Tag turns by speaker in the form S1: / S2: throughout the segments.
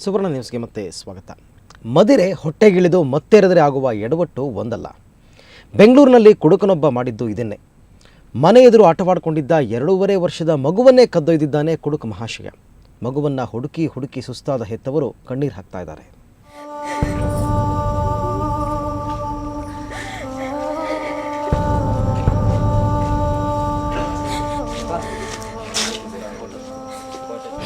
S1: ಸುವರ್ಣ ನ್ಯೂಸ್ಗೆ ಮತ್ತೆ ಸ್ವಾಗತ. ಮದಿರೆ ಹೊಟ್ಟೆಗಿಳಿದು ಮತ್ತೆರೆದರೆ ಆಗುವ ಎಡವಟ್ಟು ಒಂದಲ್ಲ. ಬೆಂಗಳೂರಿನಲ್ಲಿ ಕುಡುಕನೊಬ್ಬ ಮಾಡಿದ್ದು ಇದನ್ನೇ. ಮನೆ ಎದುರು ಆಟವಾಡಿಕೊಂಡಿದ್ದ 2.5 ವರ್ಷದ ಮಗುವನ್ನೇ ಕದ್ದೊಯ್ದಿದ್ದಾನೆ ಕುಡುಕ ಮಹಾಶಯ. ಮಗುವನ್ನು ಹುಡುಕಿ ಹುಡುಕಿ ಸುಸ್ತಾದ ಹೆತ್ತವರು ಕಣ್ಣೀರು ಹಾಕ್ತಾ ಇದ್ದಾರೆ.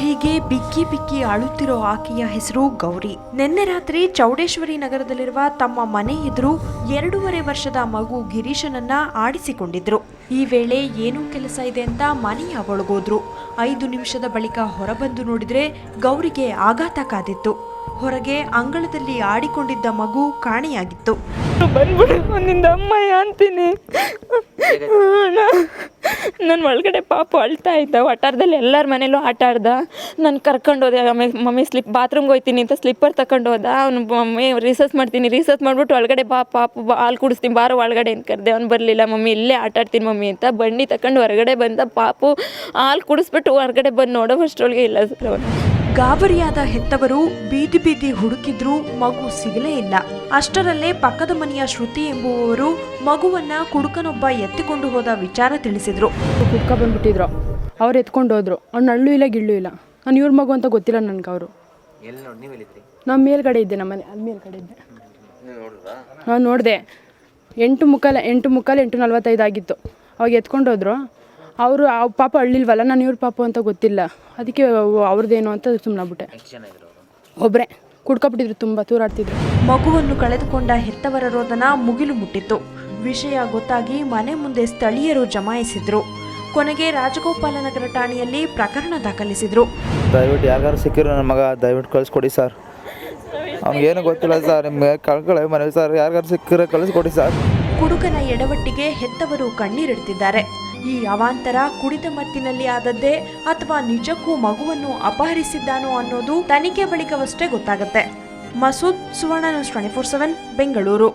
S2: ಹೀಗೆ ಬಿಕ್ಕಿ ಬಿಕ್ಕಿ ಅಳುತ್ತಿರೋ ಆಕೆಯ ಹೆಸರು ಗೌರಿ. ನಿನ್ನೆ ರಾತ್ರಿ ಚೌಡೇಶ್ವರಿ ನಗರದಲ್ಲಿರುವ ತಮ್ಮ ಮನೆ ಎದುರು 2.5 ವರ್ಷದ ಮಗು ಗಿರೀಶನನ್ನ ಆಡಿಸಿಕೊಂಡಿದ್ರು. ಈ ವೇಳೆ ಏನೂ ಕೆಲಸ ಇದೆ ಅಂತ ಮನೆಯ ಒಳಗೋದ್ರು. 5 ನಿಮಿಷದ ಬಳಿಕ ಹೊರಬಂದು ನೋಡಿದ್ರೆ ಗೌರಿಗೆ ಆಘಾತ ಕಾದಿತ್ತು. ಹೊರಗೆ ಅಂಗಳದಲ್ಲಿ ಆಡಿಕೊಂಡಿದ್ದ ಮಗು ಕಾಣೆಯಾಗಿತ್ತು.
S3: ಬಂದ್ಬಿಡು ಒಂದಿಂದ ಅಮ್ಮಯ್ಯ ಅಂತೀನಿ. ನನ್ನ ಒಳಗಡೆ ಪಾಪು ಅಳ್ತಾ ಇದ್ದ. ವಟಾರದಲ್ಲಿ ಎಲ್ಲರ ಮನೇಲೂ ಆಟ ಆಡ್ದ. ನಾನು ಕರ್ಕೊಂಡು ಹೋದೆ. ಮಮ್ಮಿ ಬಾತ್ರೂಮ್ಗೆ ಹೋಗ್ತೀನಿ ಅಂತ ಸ್ಲಿಪ್ಪರ್ ತಗೊಂಡು ಹೋದ. ಅವ್ನು ಮಮ್ಮಿ ರಿಸರ್ಚ್ ಮಾಡಿಬಿಟ್ಟು ಒಳಗಡೆ ಪಾಪು ಹಾಲು ಕುಡಿಸ್ತೀನಿ ಬಾರೋ ಒಳಗಡೆ ಅಂತ ಕರೆದೆ. ಅವ್ನು ಬರಲಿಲ್ಲ. ಮಮ್ಮಿ ಇಲ್ಲೇ ಆಟ ಆಡ್ತೀನಿ ಮಮ್ಮಿ ಅಂತ ಬಂಡಿ ತಗೊಂಡು ಹೊರಗಡೆ ಬಂದ. ಪಾಪು ಹಾಲು ಕುಡಿಸ್ಬಿಟ್ಟು ಹೊರಗಡೆ ಬಂದು ನೋಡೋ ಅಷ್ಟರೊಳಗೆ ಇಲ್ಲ ಸರ್ ಅವನು.
S2: ಗಾಬರಿಯಾದ ಹೆತ್ತವರು ಬೀದಿ ಬೀದಿ ಹುಡುಕಿದ್ರೂ ಮಗು ಸಿಗಲೇ ಇಲ್ಲ. ಅಷ್ಟರಲ್ಲೇ ಪಕ್ಕದ ಮನೆಯ ಶ್ರುತಿ ಎಂಬುವವರು ಮಗುವನ್ನ ಕುಡುಕನೊಬ್ಬ ಎತ್ತಿಕೊಂಡು ಹೋದ ವಿಚಾರ ತಿಳಿಸಿದ್ರು.
S4: ಕುಡ್ಕ ಬಂದ್ಬಿಟ್ಟಿದ್ರು, ಅವ್ರು ಎತ್ಕೊಂಡು ಹೋದ್ರು. ಅವ್ನು ಅಳ್ಳು ಇಲ್ಲ ಗಿಳ್ಳು ಇಲ್ಲ. ನಾನು ಇವ್ರ ಮಗು ಅಂತ ಗೊತ್ತಿಲ್ಲ ನನಗೆ. ಅವರು ನಮ್ಮ ಮೇಲ್ಗಡೆ ಇದ್ದೆ, ನಮ್ಮ ಮನೆ ಅಲ್ಲಿ ಮೇಲ್ಗಡೆ ಇದ್ದೆ. ನಾನು ನೋಡಿದೆ. 8:45 ಆಗಿತ್ತು. ಅವಾಗ ಎತ್ಕೊಂಡು ಹೋದ್ರು. ಅವರು ಪಾಪ ಅಳ್ಳಿಲ್ವಲ್ಲ, ನಾನು ಇವ್ರ ಪಾಪು ಅಂತ ಗೊತ್ತಿಲ್ಲ. ಅದಕ್ಕೆ ಅವ್ರದ್ದೇನು ಅಂತ ಸುಮ್ಮನಾಗ್ಬಿಟ್ಟೆ. ಒಬ್ಬರೇ ಕುಡ್ಕೊಬಿಟ್ಟಿದ್ರು, ತುಂಬ ತೂರಾಡ್ತಿದ್ರು.
S2: ಮಗುವನ್ನು ಕಳೆದುಕೊಂಡ ಹೆತ್ತವರ ರೋದನ ಮುಗಿಲು ಮುಟ್ಟಿತ್ತು. ವಿಷಯ ಗೊತ್ತಾಗಿ ಮನೆ ಮುಂದೆ ಸ್ಥಳೀಯರು ಜಮಾಯಿಸಿದ್ರು. ಕೊನೆಗೆ ರಾಜಗೋಪಾಲನಗರ ಠಾಣೆಯಲ್ಲಿ ಪ್ರಕರಣ ದಾಖಲಿಸಿದ್ರು.
S5: ದಯವಿಟ್ಟು ಯಾರು ಸಿಕ್ಕಿರೋ ನನ್ನ ಮಗ ದಯವಿಟ್ಟು ಕಳಿಸ್ಕೊಡಿ ಸರ್. ಅವ್ನಿಗೇನು ಗೊತ್ತಿಲ್ಲ ಸರ್. ನಿಮಗೆ ಕಳ್ಕೊಳ್ಳಿ ಮನೆ ಸರ್. ಯಾರು ಸಿಕ್ಕಿರೋ ಕಳಿಸ್ಕೊಡಿ ಸರ್.
S2: ಕುಡುಕನ ಎಡವಟ್ಟಿಗೆ ಹೆತ್ತವರು ಕಣ್ಣೀರಿಡ್ತಿದ್ದಾರೆ. ಈ ಅವಾಂತರ ಕುಡಿದ ಮತ್ತಿನಲ್ಲಿ ಆದದ್ದೇ ಅಥವಾ ನಿಜಕ್ಕೂ ಮಗುವನ್ನು ಅಪಹರಿಸಿದ್ದಾನೋ ಅನ್ನೋದು ತನಿಖೆ ಬಳಿಕವಷ್ಟೇ ಗೊತ್ತಾಗುತ್ತೆ. ಮಸೂದ್, ಸುವರ್ಣ ನ್ಯೂಸ್ 24/7 ಬೆಂಗಳೂರು.